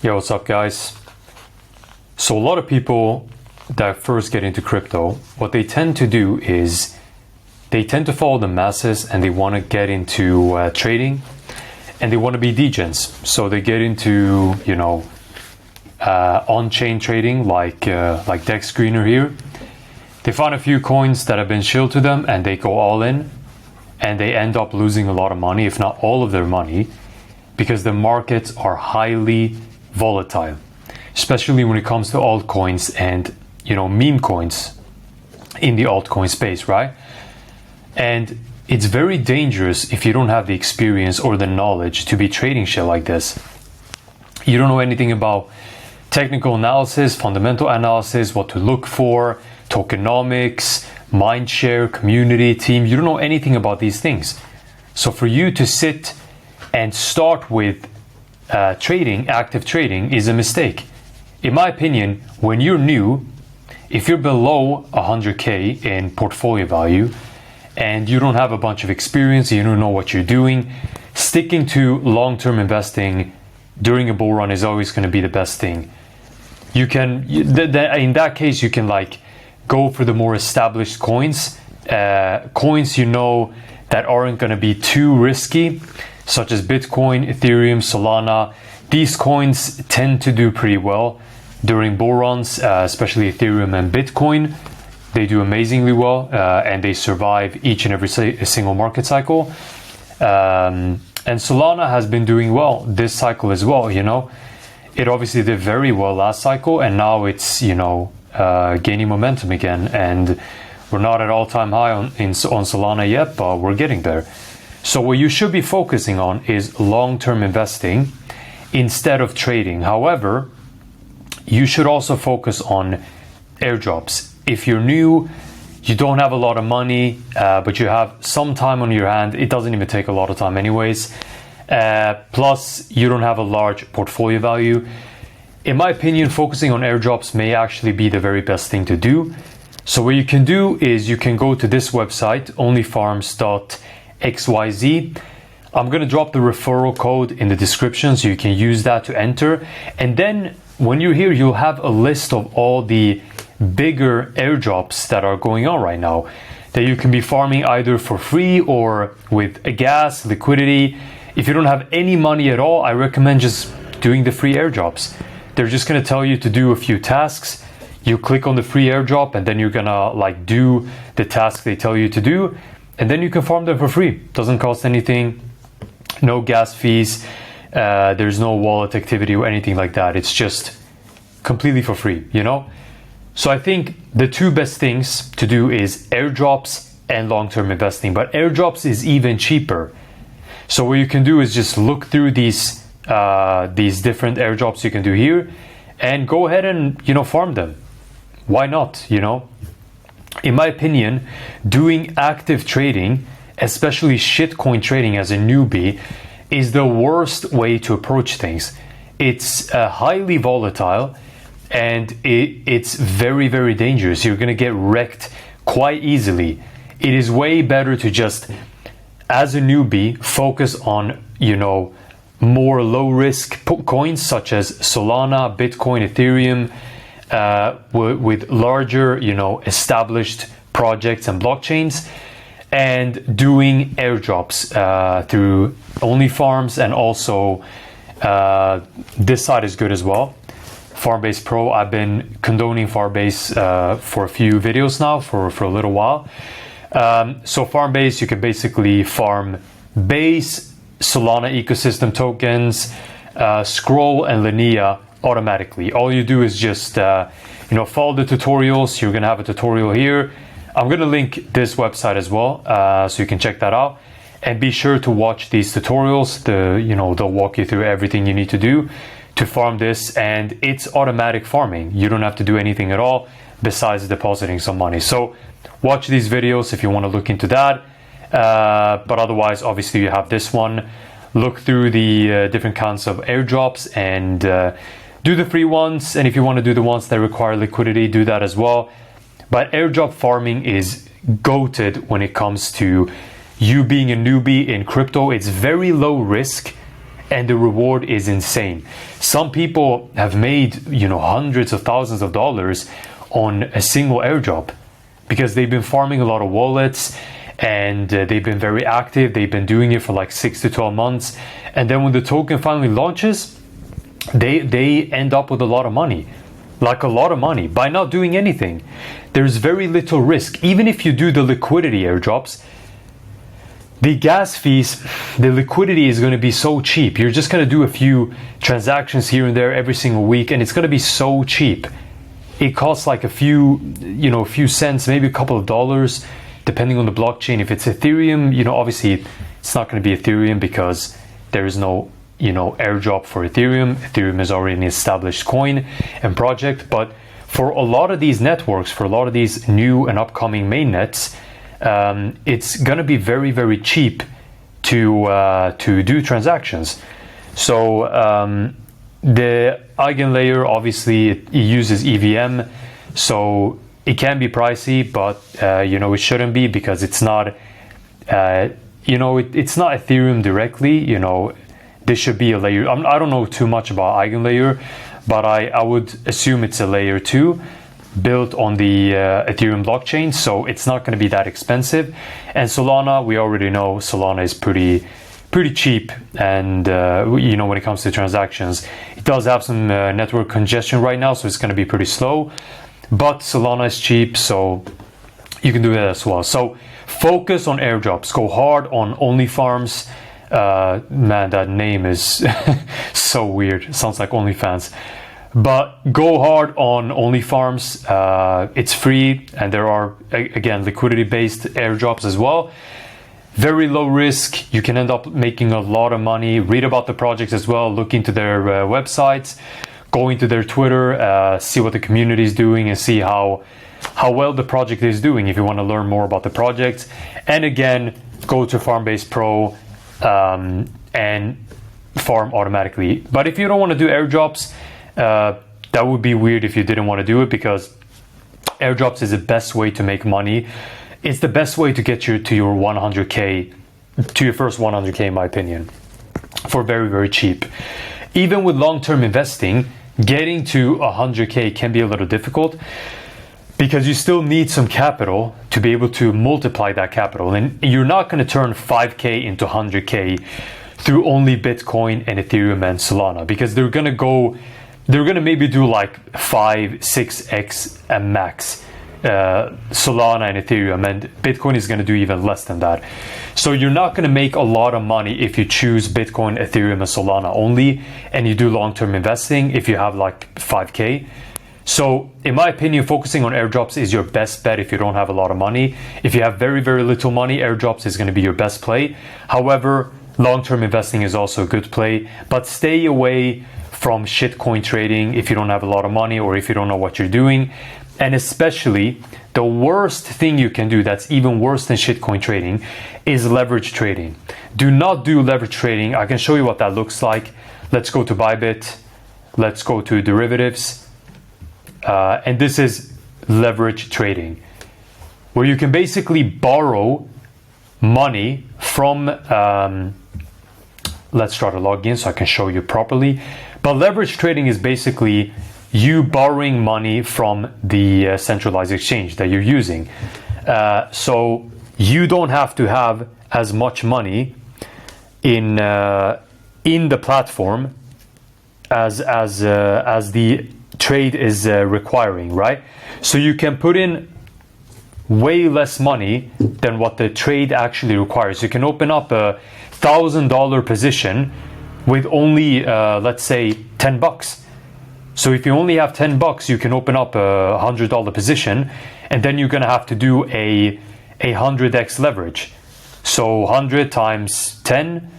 Yo, what's up, guys? So a lot of people that first get into crypto, what they tend to do is they tend to follow the masses and they want to get into trading and they want to be degens. So they get into, on-chain trading like Dex Screener here. They find a few coins that have been shilled to them and they go all in and they end up losing a lot of money, if not all of their money, because the markets are highly volatile, especially when it comes to altcoins and meme coins in the altcoin space, right? And it's very dangerous if you don't have the experience or the knowledge to be trading shit like this. You don't know anything about technical analysis, fundamental analysis, what to look for, tokenomics, mindshare, community, team. You don't know anything about these things. So for you to sit and start with trading, active trading, is a mistake. In my opinion, when you're new, if you're below 100K in portfolio value and you don't have a bunch of experience, you don't know what you're doing, sticking to long-term investing during a bull run is always going to be the best thing. You can, in that case, you can go for the more established coins, coins that aren't going to be too risky, such as Bitcoin, Ethereum, Solana. These coins tend to do pretty well during bull runs, especially Ethereum and Bitcoin. They do amazingly well and they survive each and every single market cycle. And Solana has been doing well this cycle as well. It obviously did very well last cycle and now it's gaining momentum again, and we're not at all-time high on Solana yet, but we're getting there. So what you should be focusing on is long-term investing instead of trading. However, you should also focus on airdrops. If you're new, you don't have a lot of money, but you have some time on your hand. It doesn't even take a lot of time anyways. Plus, you don't have a large portfolio value. In my opinion, focusing on airdrops may actually be the very best thing to do. So what you can do is you can go to this website, onlyfarms.xyz. I'm going to drop the referral code in the description so you can use that to enter. And then when you're here, you'll have a list of all the bigger airdrops that are going on right now that you can be farming either for free or with a gas, liquidity. If you don't have any money at all, I recommend just doing the free airdrops. They're just going to tell you to do a few tasks. You click on the free airdrop and then you're going to do the task they tell you to do. And then you can farm them for free. Doesn't cost anything. No gas fees. There's no wallet activity or anything like that. It's just completely for free, So I think the two best things to do is airdrops and long-term investing. But airdrops is even cheaper. So what you can do is just look through these different airdrops you can do here and go ahead and farm them. Why not? In my opinion, doing active trading, especially shitcoin trading as a newbie, is the worst way to approach things. It's highly volatile and it's very, very dangerous. You're going to get wrecked quite easily. It is way better to just, as a newbie, focus on more low-risk coins such as Solana, Bitcoin, Ethereum, with larger, established projects and blockchains, and doing airdrops through OnlyFarms, and also this side is good as well. Farmbase Pro, I've been condoning Farmbase for a few videos now, for a little while. So Farmbase, you can basically farm base, Solana ecosystem tokens, Scroll and Linea automatically. All you do is just follow the tutorials. You're gonna have a tutorial here. I'm gonna link this website as well, so you can check that out. And be sure to watch these tutorials. They'll walk you through everything you need to do to farm this, and it's automatic farming. You don't have to do anything at all besides depositing some money. So watch these videos if you want to look into that. But otherwise, obviously, you have this one. Look through the different kinds of airdrops and do the free ones. And if you want to do the ones that require liquidity, do that as well. But airdrop farming is goated when it comes to you being a newbie in crypto. It's very low risk and the reward is insane. Some people have made, hundreds of thousands of dollars on a single airdrop because they've been farming a lot of wallets, and they've been very active. They've been doing it for like 6 to 12 months. And then when the token finally launches, they end up with a lot of money. Like a lot of money by not doing anything. There's very little risk. Even if you do the liquidity airdrops, the gas fees, the liquidity is going to be so cheap. You're just going to do a few transactions here and there every single week, and it's going to be so cheap. It costs like a few cents, maybe a couple of dollars, depending on the blockchain. If it's Ethereum, obviously it's not going to be Ethereum because there is no, airdrop for Ethereum. Ethereum is already an established coin and project. But for a lot of these networks, for a lot of these new and upcoming mainnets, it's going to be very, very cheap to do transactions. So the eigenlayer, obviously, it uses EVM, so it can be pricey, but it shouldn't be, because it's not it's not Ethereum directly. This should be a layer. I don't know too much about eigenlayer, but I would assume it's a layer 2 built on the Ethereum blockchain, so it's not going to be that expensive. And Solana, we already know Solana is pretty cheap, and when it comes to transactions, it does have some network congestion right now, so it's going to be pretty slow. But Solana is cheap, so you can do that as well. So focus on airdrops. Go hard on only farms. Man, that name is so weird. It sounds like OnlyFans. But go hard on only farms. It's free, and there are, again, liquidity-based airdrops as well. Very low risk. You can end up making a lot of money. Read about the projects as well. Look into their websites. Go into their Twitter, see what the community is doing, and see how well the project is doing if you want to learn more about the project. And again, go to Farmbase Pro and farm automatically. But if you don't want to do airdrops, that would be weird if you didn't want to do it, because airdrops is the best way to make money. It's the best way to get you to your 100K, to your first 100K, in my opinion, for very, very cheap. Even with long-term investing, getting to 100K can be a little difficult, because you still need some capital to be able to multiply that capital. And you're not going to turn 5K into 100K through only Bitcoin and Ethereum and Solana, because they're going to maybe do like 5-6x at max. Solana and Ethereum, and Bitcoin is going to do even less than that. So you're not going to make a lot of money if you choose Bitcoin, Ethereum, and Solana only, and you do long-term investing if you have like 5K. So in my opinion, focusing on airdrops is your best bet if you don't have a lot of money. If you have very, very little money, airdrops is going to be your best play. However, long-term investing is also a good play, but stay away from shitcoin trading if you don't have a lot of money or if you don't know what you're doing. And especially, the worst thing you can do, that's even worse than shitcoin trading, is leverage trading. Do not do leverage trading. I can show you what that looks like. Let's go to Bybit. Let's go to derivatives. And this is leverage trading, where you can basically borrow money from... let's try to log in so I can show you properly. But leverage trading is basically you borrowing money from the centralized exchange that you're using. So you don't have to have as much money in the platform as the trade is requiring, right? So you can put in way less money than what the trade actually requires. You can open up a $1,000 position with only let's say $10. So if you only have $10, you can open up a $100 position, and then you're going to have to do a 100x leverage. So 100 times 10,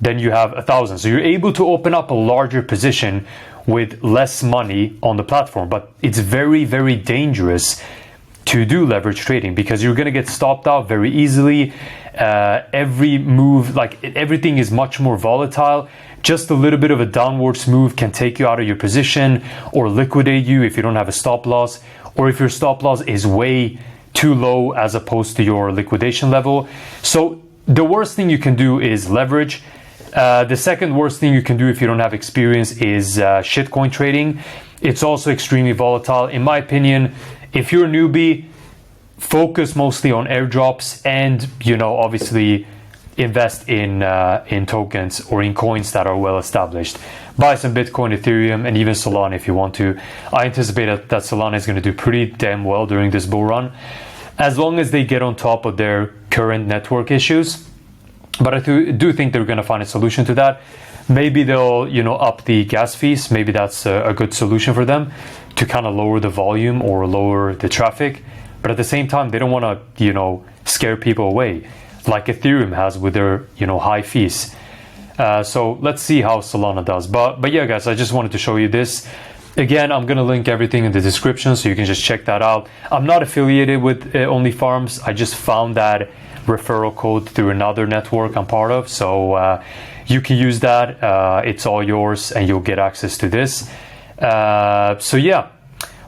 then you have 1,000. So you're able to open up a larger position with less money on the platform. But it's very, very dangerous to do leverage trading, because you're going to get stopped out very easily. Every move, like everything is much more volatile. Just a little bit of a downwards move can take you out of your position or liquidate you if you don't have a stop loss, or if your stop loss is way too low as opposed to your liquidation level. So the worst thing you can do is leverage. The second worst thing you can do if you don't have experience is shitcoin trading. It's also extremely volatile. In my opinion, if you're a newbie, focus mostly on airdrops and, obviously invest in tokens or in coins that are well established. Buy some Bitcoin, Ethereum, and even Solana if you want to. I anticipate that Solana is going to do pretty damn well during this bull run, as long as they get on top of their current network issues. But I do think they're going to find a solution to that. Maybe they'll, up the gas fees. Maybe that's a good solution for them to kind of lower the volume or lower the traffic. But at the same time, they don't want to, scare people away like Ethereum has with their, high fees. So let's see how Solana does. But yeah, guys, I just wanted to show you this. Again, I'm going to link everything in the description so you can just check that out. I'm not affiliated with Only Farms. I just found that referral code through another network I'm part of. So you can use that. It's all yours and you'll get access to this. So yeah,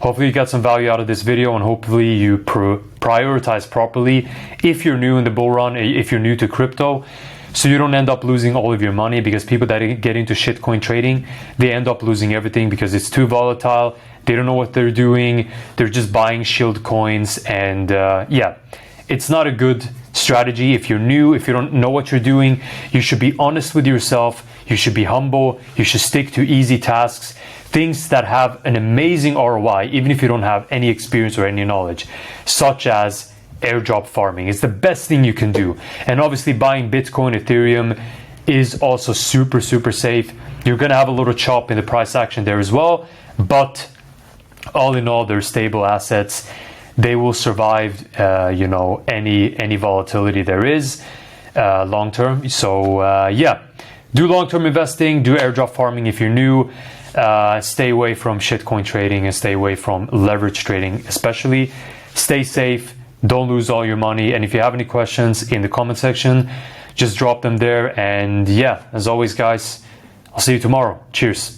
hopefully you got some value out of this video, and hopefully you prioritize properly if you're new in the bull run, if you're new to crypto, so you don't end up losing all of your money, because people that get into shitcoin trading, they end up losing everything because it's too volatile. They don't know what they're doing. They're just buying shield coins, and yeah, it's not a good strategy. If you're new, if you don't know what you're doing, you should be honest with yourself. You should be humble. You should stick to easy tasks, things that have an amazing ROI, even if you don't have any experience or any knowledge, such as airdrop farming. It's the best thing you can do. And obviously buying Bitcoin, Ethereum is also super, super safe. You're going to have a little chop in the price action there as well, but all in all, they're stable assets. They will survive, any volatility there is long term. So yeah, do long-term investing, do airdrop farming if you're new. Stay away from shitcoin trading and stay away from leverage trading, especially. Stay safe. Don't lose all your money. And if you have any questions in the comment section, just drop them there. And yeah, as always, guys, I'll see you tomorrow. Cheers.